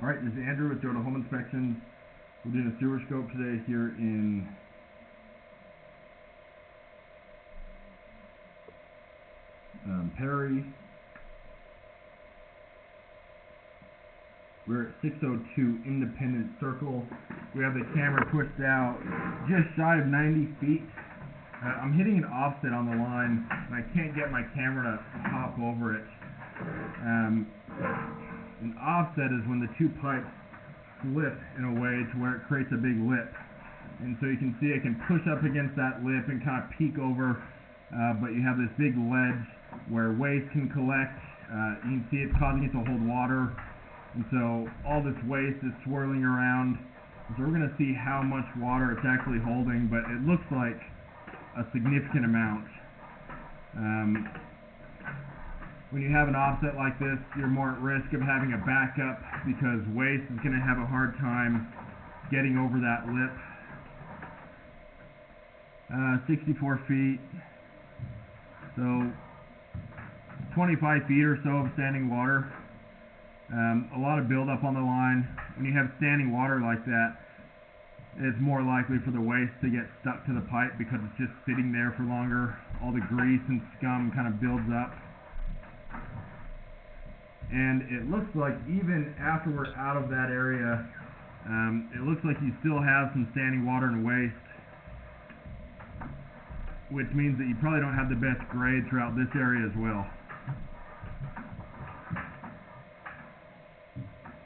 Alright, this is Andrew with Jonah Home Inspections. We're doing a sewer scope today here in Perry. We're at 602 Independence Circle. We have the camera pushed out just shy of 90 feet. I'm hitting an offset on the line, and I can't get my camera to hop over it. An offset is when the two pipes flip in a way to where it creates a big lip. And so you can see I can push up against that lip and kind of peek over, but you have this big ledge where waste can collect. You can see it's causing it to hold water. And so all this waste is swirling around. So we're going to see how much water it's actually holding, but it looks like a significant amount. When you have an offset like this, you're more at risk of having a backup because waste is going to have a hard time getting over that lip. 64 feet. So 25 feet or so of standing water. A lot of buildup on the line. When you have standing water like that, it's more likely for the waste to get stuck to the pipe because it's just sitting there for longer. All the grease and scum kind of builds up. And it looks like even after we're out of that area, it looks like you still have some standing water and waste, which means that you probably don't have the best grade throughout this area as well.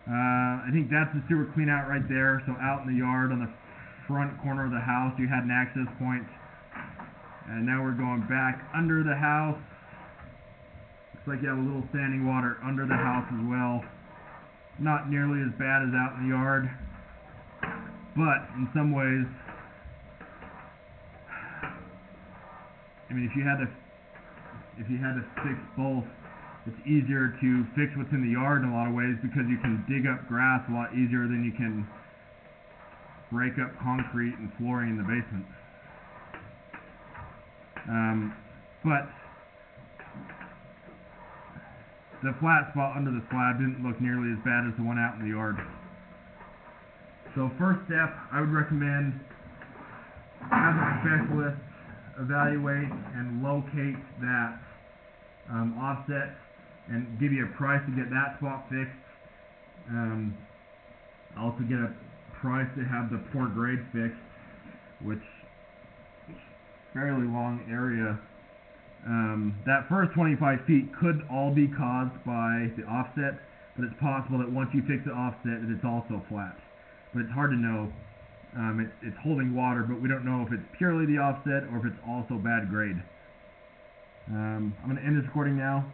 I think that's the sewer clean out right there. So out in the yard on the front corner of the house, you had an access point. And now we're going back under the house. Looks like you have a little standing water under the house as well. Not nearly as bad as out in the yard, but in some ways, I mean, if you had to fix both, it's easier to fix what's in the yard in a lot of ways because you can dig up grass a lot easier than you can break up concrete and flooring in the basement. But the flat spot under the slab didn't look nearly as bad as the one out in the yard. So first step, I would recommend have a specialist evaluate and locate that offset and give you a price to get that spot fixed. Also get a price to have the poor grade fixed, which is a fairly long area. That first 25 feet could all be caused by the offset, but it's possible that once you fix the offset, it's also flat. But it's hard to know. It's holding water, but we don't know if it's purely the offset or if it's also bad grade. I'm going to end this recording now.